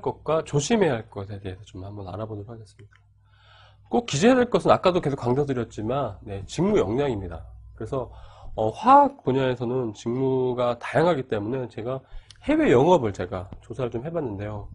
것과 조심해야 할 것에 대해서 좀 한번 알아보도록 하겠습니다. 꼭 기재해야 될 것은 아까도 계속 강조드렸지만 직무 역량입니다. 그래서 화학 분야에서는 직무가 다양하기 때문에 제가 해외 영업을 제가 조사를 좀 해봤는데요.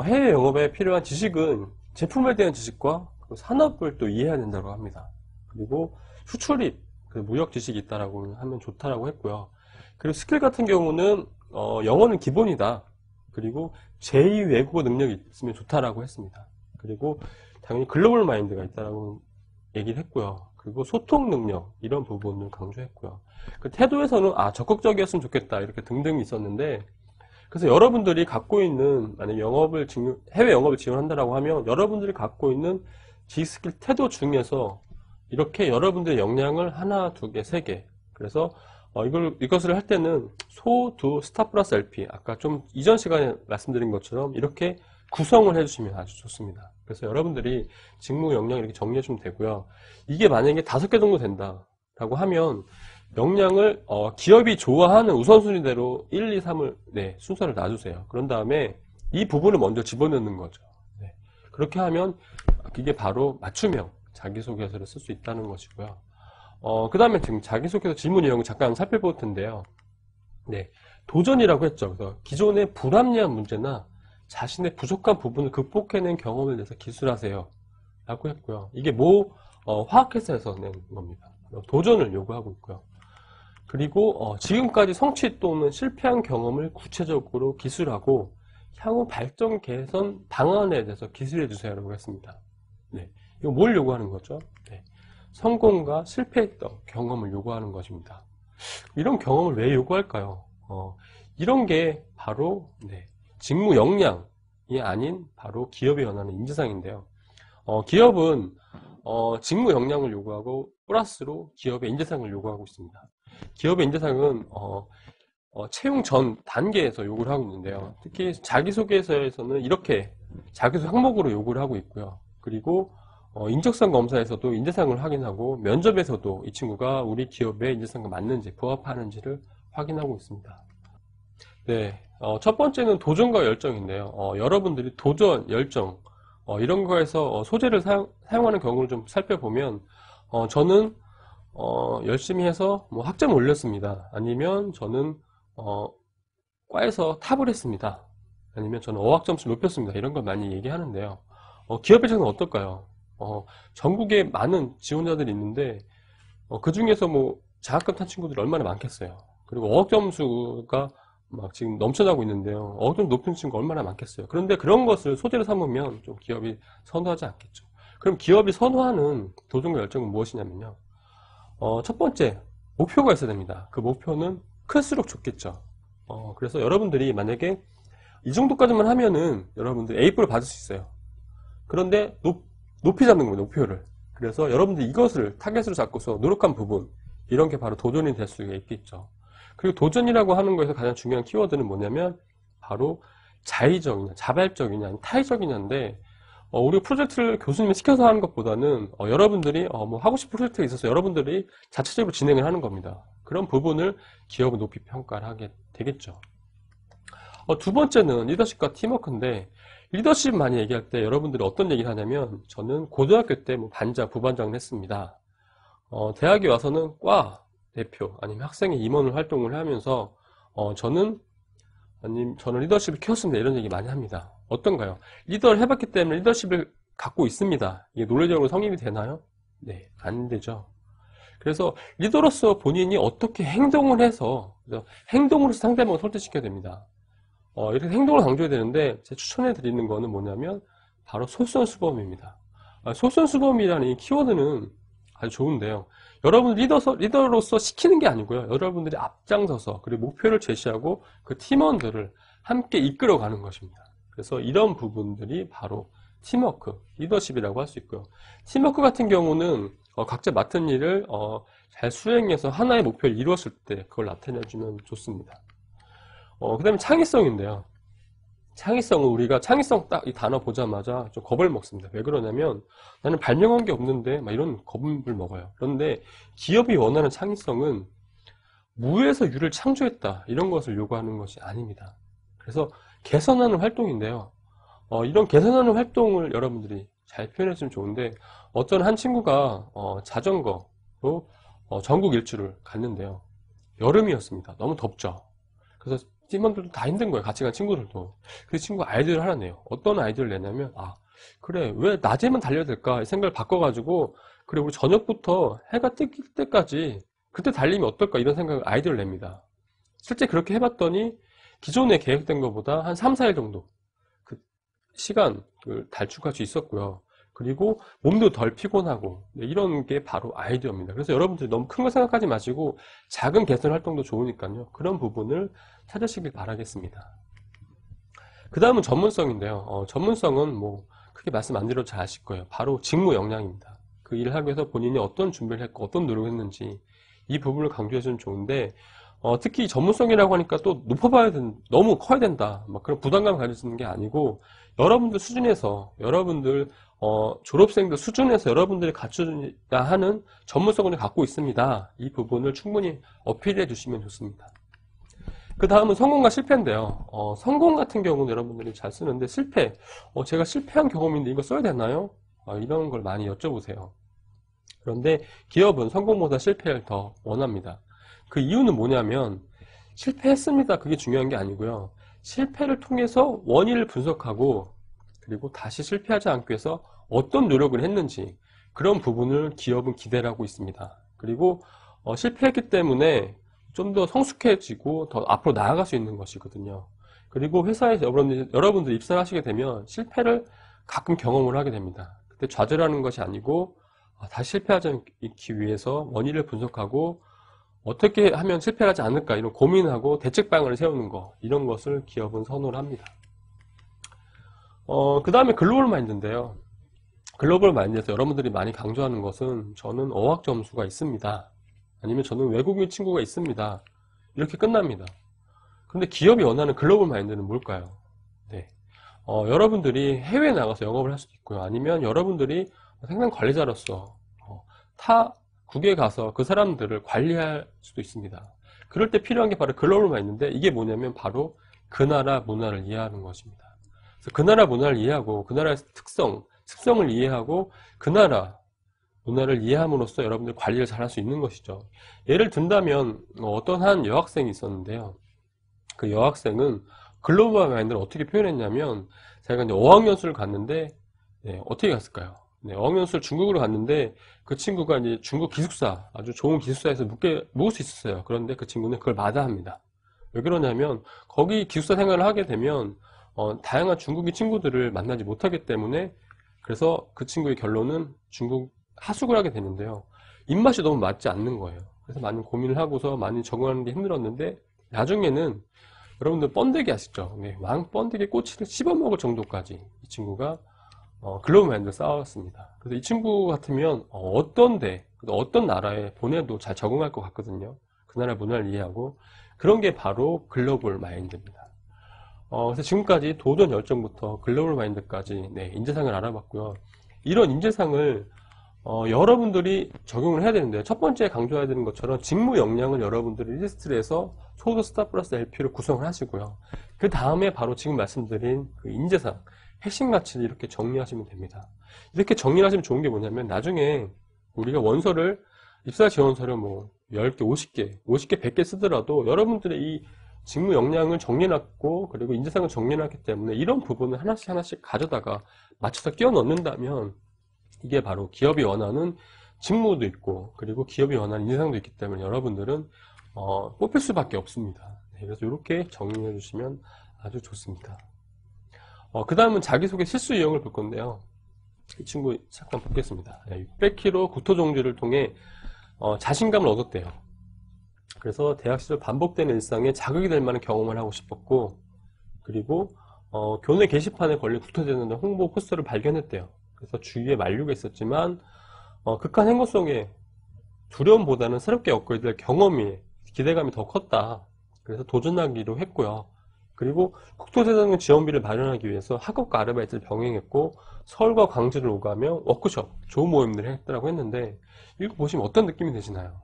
해외 영업에 필요한 지식은 제품에 대한 지식과 산업을 또 이해해야 된다고 합니다. 그리고 수출입, 무역 지식이 있다라고 하면 좋다라고 했고요. 그리고 스킬 같은 경우는 영어는 기본이다. 그리고 제2 외국어 능력이 있으면 좋다라고 했습니다. 그리고 당연히 글로벌 마인드가 있다라고 얘기를 했고요. 그리고 소통 능력 이런 부분을 강조했고요. 그 태도에서는 적극적이었으면 좋겠다 이렇게 등등이 있었는데, 그래서 여러분들이 갖고 있는 만약 해외 영업을 지원한다라고 하면 여러분들이 갖고 있는 지식 스킬 태도 중에서 이렇게 여러분들의 역량을 하나, 두 개, 세 개. 그래서 이것을 할 때는 소, 두, 스타 플러스 LP. 아까 좀 이전 시간에 말씀드린 것처럼 이렇게 구성을 해주시면 아주 좋습니다. 그래서 여러분들이 직무 역량 이렇게 정리해주면 되고요. 이게 만약에 5개 정도 된다라고 하면 역량을 기업이 좋아하는 우선순위대로 1, 2, 3을 순서를 놔주세요. 그런 다음에 이 부분을 먼저 집어넣는 거죠. 그렇게 하면 이게 바로 맞춤형 자기소개서를 쓸 수 있다는 것이고요. 그 다음에 지금 자기소개서 질문 이런 거 잠깐 살펴볼 텐데요. 도전이라고 했죠. 그래서 기존의 불합리한 문제나 자신의 부족한 부분을 극복해낸 경험을 내서 기술하세요 라고 했고요. 이게 화학회사에서 낸 겁니다. 도전을 요구하고 있고요. 그리고 지금까지 성취 또는 실패한 경험을 구체적으로 기술하고 향후 발전 개선 방안에 대해서 기술해 주세요 라고 했습니다. 이거 뭘 요구하는 거죠? 성공과 실패했던 경험을 요구하는 것입니다. 이런 경험을 왜 요구할까요? 이런 게 바로 직무 역량이 아닌 바로 기업이 원하는 인재상인데요. 기업은 직무 역량을 요구하고 플러스로 기업의 인재상을 요구하고 있습니다. 기업의 인재상은 채용 전 단계에서 요구를 하고 있는데요. 특히 자기소개서에서는 이렇게 자기소개 항목으로 요구를 하고 있고요. 그리고 인적성 검사에서도 인재상을 확인하고 면접에서도 이 친구가 우리 기업의 인재상과 맞는지 부합하는지를 확인하고 있습니다. 첫 번째는 도전과 열정인데요. 여러분들이 도전, 열정 이런 거에서 소재를 사용하는 경우를 좀 살펴보면 저는 열심히 해서 학점을 올렸습니다. 아니면 저는 과에서 탑을 했습니다. 아니면 저는 어학점수를 높였습니다. 이런 걸 많이 얘기하는데요. 기업에서는 어떨까요? 전국에 많은 지원자들이 있는데 그 중에서 장학금 탄 친구들이 얼마나 많겠어요. 그리고 어학점수가 막 지금 넘쳐나고 있는데요. 어학점 높은 친구가 얼마나 많겠어요. 그런데 그런 것을 소재로 삼으면 좀 기업이 선호하지 않겠죠. 그럼 기업이 선호하는 도전과 열정은 무엇이냐면요. 첫 번째, 목표가 있어야 됩니다. 그 목표는 클수록 좋겠죠. 그래서 여러분들이 만약에 이 정도까지만 하면은 여러분들 A+를 받을 수 있어요. 그런데 높이 잡는 겁니다. 목표를. 그래서 여러분들이 이것을 타겟으로 잡고서 노력한 부분, 이런 게 바로 도전이 될 수 있겠죠. 그리고 도전이라고 하는 거에서 가장 중요한 키워드는 뭐냐면 바로 자의적이냐, 자발적이냐, 타의적이냐인데 우리 프로젝트를 교수님이 시켜서 하는 것보다는 여러분들이 하고 싶은 프로젝트가 있어서 여러분들이 자체적으로 진행을 하는 겁니다. 그런 부분을 기업은 높이 평가를 하게 되겠죠. 두 번째는 리더십과 팀워크인데, 리더십 많이 얘기할 때 여러분들이 어떤 얘기를 하냐면, 저는 고등학교 때 반장, 부반장을 했습니다. 대학에 와서는 과 대표 아니면 학생의 임원을 활동을 하면서 저는 리더십을 키웠습니다. 이런 얘기 많이 합니다. 어떤가요? 리더를 해봤기 때문에 리더십을 갖고 있습니다. 이게 논리적으로 성립이 되나요? 네, 안 되죠. 그래서 리더로서 본인이 어떻게 행동을 해서 행동으로 상대방을 설득시켜야 됩니다. 이렇게 행동을 강조해야 되는데 제가 추천해 드리는 거는 뭐냐면 바로 솔선수범입니다. 솔선수범이라는 이 키워드는 아주 좋은데요. 여러분 리더로서 시키는 게 아니고요. 여러분들이 앞장서서 그리고 목표를 제시하고 그 팀원들을 함께 이끌어가는 것입니다. 그래서 이런 부분들이 바로 팀워크, 리더십이라고 할 수 있고요. 팀워크 같은 경우는 각자 맡은 일을 잘 수행해서 하나의 목표를 이루었을 때 그걸 나타내주면 좋습니다. 그 다음에 창의성인데요. 창의성은 우리가 창의성 딱 이 단어 보자마자 좀 겁을 먹습니다. 왜 그러냐면 나는 발명한 게 없는데 막 이런 겁을 먹어요. 그런데 기업이 원하는 창의성은 무에서 유를 창조했다 이런 것을 요구하는 것이 아닙니다. 그래서 개선하는 활동인데요. 이런 개선하는 활동을 여러분들이 잘 표현했으면 좋은데, 어떤 한 친구가 자전거로 전국 일주를 갔는데요. 여름이었습니다. 너무 덥죠. 그래서 팀원들도 다 힘든 거예요. 같이 간 친구들도. 그 친구가 아이디어를 하나 내요. 어떤 아이디어를 내냐면, 그래, 왜 낮에만 달려야 될까? 생각을 바꿔가지고, 그래, 우리 저녁부터 해가 뜰 때까지 그때 달리면 어떨까? 이런 생각을 아이디어를 냅니다. 실제 그렇게 해봤더니 기존에 계획된 것보다 한 3, 4일 정도 그 시간을 단축할 수 있었고요. 그리고 몸도 덜 피곤하고, 이런 게 바로 아이디어입니다. 그래서 여러분들이 너무 큰 거 생각하지 마시고 작은 개선 활동도 좋으니까요. 그런 부분을 찾으시길 바라겠습니다. 그 다음은 전문성인데요. 전문성은 뭐 크게 말씀 안 드려도 잘 아실 거예요. 바로 직무 역량입니다. 그 일을 하기 위해서 본인이 어떤 준비를 했고 어떤 노력을 했는지 이 부분을 강조해주면 좋은데, 특히 전문성이라고 하니까 또 너무 커야 된다, 막 그런 부담감 가지시는 게 아니고, 여러분들 수준에서, 여러분들 졸업생들 수준에서 여러분들이 갖춰야 하는 전문성을 갖고 있습니다. 이 부분을 충분히 어필해 주시면 좋습니다. 그 다음은 성공과 실패인데요. 성공 같은 경우는 여러분들이 잘 쓰는데, 실패, 제가 실패한 경험인데 이거 써야 되나요? 이런 걸 많이 여쭤보세요. 그런데 기업은 성공보다 실패를 더 원합니다. 그 이유는 뭐냐면, 실패했습니다, 그게 중요한 게 아니고요. 실패를 통해서 원인을 분석하고, 그리고 다시 실패하지 않기 위해서 어떤 노력을 했는지, 그런 부분을 기업은 기대를 하고 있습니다. 그리고 실패했기 때문에 좀 더 성숙해지고 더 앞으로 나아갈 수 있는 것이거든요. 그리고 회사에서 여러분들 입사를 하시게 되면 실패를 가끔 경험을 하게 됩니다. 그때 좌절하는 것이 아니고, 다시 실패하지 않기 위해서 원인을 분석하고 어떻게 하면 실패하지 않을까, 이런 고민하고 대책 방안을 세우는 거, 이런 것을 기업은 선호를 합니다. 그 다음에 글로벌 마인드인데요. 글로벌 마인드에서 여러분들이 많이 강조하는 것은, 저는 어학 점수가 있습니다, 아니면 저는 외국인 친구가 있습니다, 이렇게 끝납니다. 그런데 기업이 원하는 글로벌 마인드는 뭘까요? 네. 여러분들이 해외에 나가서 영업을 할 수도 있고요. 아니면 여러분들이 생산 관리자로서 타국에 가서 그 사람들을 관리할 수도 있습니다. 그럴 때 필요한 게 바로 글로벌 마인드인데, 이게 뭐냐면 바로 그 나라 문화를 이해하는 것입니다. 그래서 그 나라 문화를 이해하고 그 나라의 특성, 습성을 이해하고 그 나라 문화를 이해함으로써 여러분들 관리를 잘 할 수 있는 것이죠. 예를 든다면 어떤 한 여학생이 있었는데요. 그 여학생은 글로벌 마인드를 어떻게 표현했냐면, 제가 이제 어학연수를 갔는데, 어떻게 갔을까요? 어학연수를 중국으로 갔는데, 그 친구가 이제 중국 기숙사, 아주 좋은 기숙사에서 묵을 수 있었어요. 그런데 그 친구는 그걸 마다합니다. 왜 그러냐면, 거기 기숙사 생활을 하게 되면 다양한 중국인 친구들을 만나지 못하기 때문에, 그래서 그 친구의 결론은 중국 하숙을 하게 되는데요. 입맛이 너무 맞지 않는 거예요. 그래서 많이 고민을 하고서 많이 적응하는 게 힘들었는데, 나중에는 여러분들 번데기 아시죠? 왕 번데기 꼬치를 씹어먹을 정도까지 이 친구가 글로벌 마인드를 쌓았습니다. 그래서 이 친구 같으면 어떤 나라에 보내도 잘 적응할 것 같거든요. 그 나라 문화를 이해하고, 그런 게 바로 글로벌 마인드입니다. 그래서 지금까지 도전 열정부터 글로벌 마인드까지 인재상을 알아봤고요. 이런 인재상을 여러분들이 적용을 해야 되는데요. 첫 번째 강조해야 되는 것처럼 직무 역량을 여러분들이 리스트를 해서 소드 스타 플러스 LP를 구성을 하시고요. 그 다음에 바로 지금 말씀드린 그 인재상, 핵심 가치를 이렇게 정리하시면 됩니다. 이렇게 정리를 하시면 좋은 게 뭐냐면, 나중에 우리가 원서를, 입사 지원서를 뭐 10개, 50개, 100개 쓰더라도 여러분들의 이 직무 역량을 정리해놨고, 그리고 인재상을 정리해놨기 때문에 이런 부분을 하나씩 가져다가 맞춰서 끼워 넣는다면, 이게 바로 기업이 원하는 직무도 있고, 그리고 기업이 원하는 인재상도 있기 때문에 여러분들은 뽑힐 수밖에 없습니다. 그래서 이렇게 정리해 주시면 아주 좋습니다. 그 다음은 자기소개 실수 유형을 볼 건데요. 이 친구 잠깐 보겠습니다. 600km 구토정지를 통해 자신감을 얻었대요. 그래서 대학 시절 반복되는 일상에 자극이 될 만한 경험을 하고 싶었고, 그리고 교내 게시판에 걸린 구토되는 홍보 포스터를 발견했대요. 그래서 주위에 만류가 있었지만 극한 행보 속에 두려움보다는 새롭게 업그레이드될 경험이, 기대감이 더 컸다. 그래서 도전하기로 했고요. 그리고 국토대장정 지원비를 마련하기 위해서 학업과 아르바이트를 병행했고, 서울과 광주를 오가며 워크숍, 좋은 모임들을 했다고 했는데, 이거 보시면 어떤 느낌이 드시나요?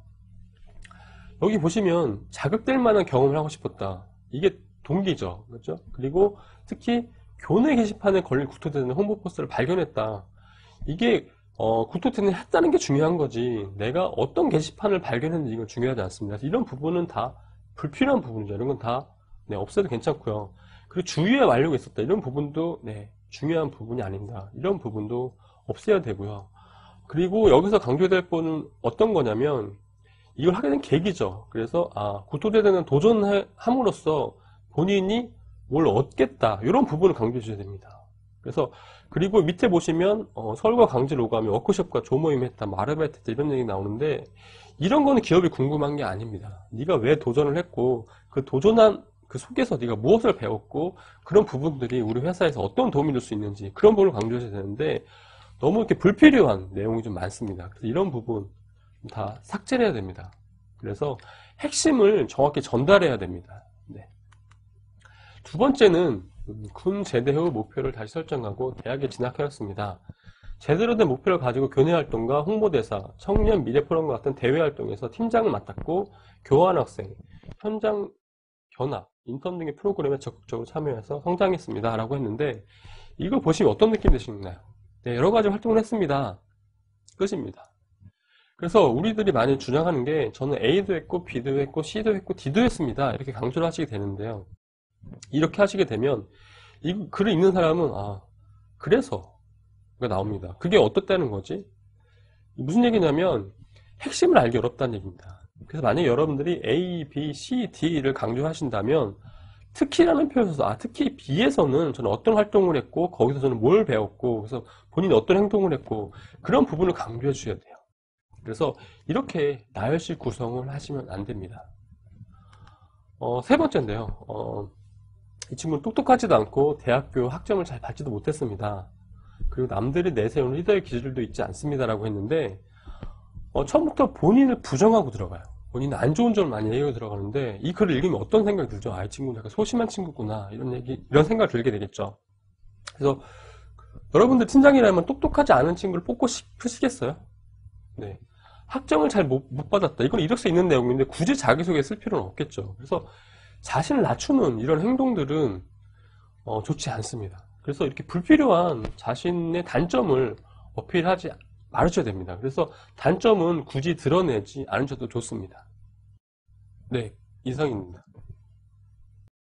여기 보시면 자극될 만한 경험을 하고 싶었다. 이게 동기죠. 그렇죠? 그리고 특히 교내 게시판에 걸린 구토대는 홍보 포스터를 발견했다. 이게 구토대는 했다는 게 중요한 거지 내가 어떤 게시판을 발견했는지 이건 중요하지 않습니다. 그래서 이런 부분은 다 불필요한 부분이죠. 이런 건 다 없애도 괜찮고요. 그리고 주위에 완료가 있었다. 이런 부분도 중요한 부분이 아닙니다. 이런 부분도 없애야 되고요. 그리고 여기서 강조될 부분은 어떤 거냐면 이걸 하게 된 계기죠. 그래서 구토대대는 도전함으로써 본인이 뭘 얻겠다 이런 부분을 강조해 주셔야 됩니다. 그래서 그리고 밑에 보시면 서울과 광주를 오가며 워크숍과 조모임 했다, 아르바이트 했다 이런 얘기 나오는데 이런 거는 기업이 궁금한 게 아닙니다. 네가 왜 도전을 했고 그 도전한 그 속에서 네가 무엇을 배웠고 그런 부분들이 우리 회사에서 어떤 도움이 될 수 있는지 그런 부분을 강조해야 되는데 너무 이렇게 불필요한 내용이 좀 많습니다. 그래서 이런 부분 다 삭제를 해야 됩니다. 그래서 핵심을 정확히 전달해야 됩니다. 두 번째는 군 제대 후 목표를 다시 설정하고 대학에 진학하였습니다. 제대로 된 목표를 가지고 교내 활동과 홍보대사, 청년 미래 포럼 같은 대외 활동에서 팀장을 맡았고 교환학생, 현장 견학, 인턴 등의 프로그램에 적극적으로 참여해서 성장했습니다. 라고 했는데 이거 보시면 어떤 느낌 드시나요? 여러 가지 활동을 했습니다. 끝입니다. 그래서 우리들이 많이 주장하는 게 저는 A도 했고 B도 했고 C도 했고 D도 했습니다. 이렇게 강조를 하시게 되는데요. 이렇게 하시게 되면 이 글을 읽는 사람은 그래서가 나옵니다. 그게 어떻다는 거지? 무슨 얘기냐면 핵심을 알기 어렵다는 얘기입니다. 그래서 만약에 여러분들이 A, B, C, D를 강조하신다면 특히라는 표현을 써서 특히 B에서는 저는 어떤 활동을 했고 거기서 저는 뭘 배웠고 그래서 본인이 어떤 행동을 했고 그런 부분을 강조해 주셔야 돼요. 그래서 이렇게 나열식 구성을 하시면 안 됩니다. 세 번째인데요. 이 친구는 똑똑하지도 않고 대학교 학점을 잘 받지도 못했습니다. 그리고 남들이 내세우는 리더의 기질도 있지 않습니다라고 했는데 처음부터 본인을 부정하고 들어가요. 본인은 안 좋은 점을 많이 얘기하고 들어가는데 이 글을 읽으면 어떤 생각이 들죠? 이 친구는 약간 소심한 친구구나 이런 생각을 들게 되겠죠. 그래서 여러분들 팀장이라면 똑똑하지 않은 친구를 뽑고 싶으시겠어요? 네. 학점을 잘 못 받았다. 이건 이럴 수 있는 내용인데 굳이 자기소개에 쓸 필요는 없겠죠. 그래서 자신을 낮추는 이런 행동들은 좋지 않습니다. 그래서 이렇게 불필요한 자신의 단점을 어필하지 말아줘야 됩니다. 그래서 단점은 굳이 드러내지 않으셔도 좋습니다. 네, 이상입니다.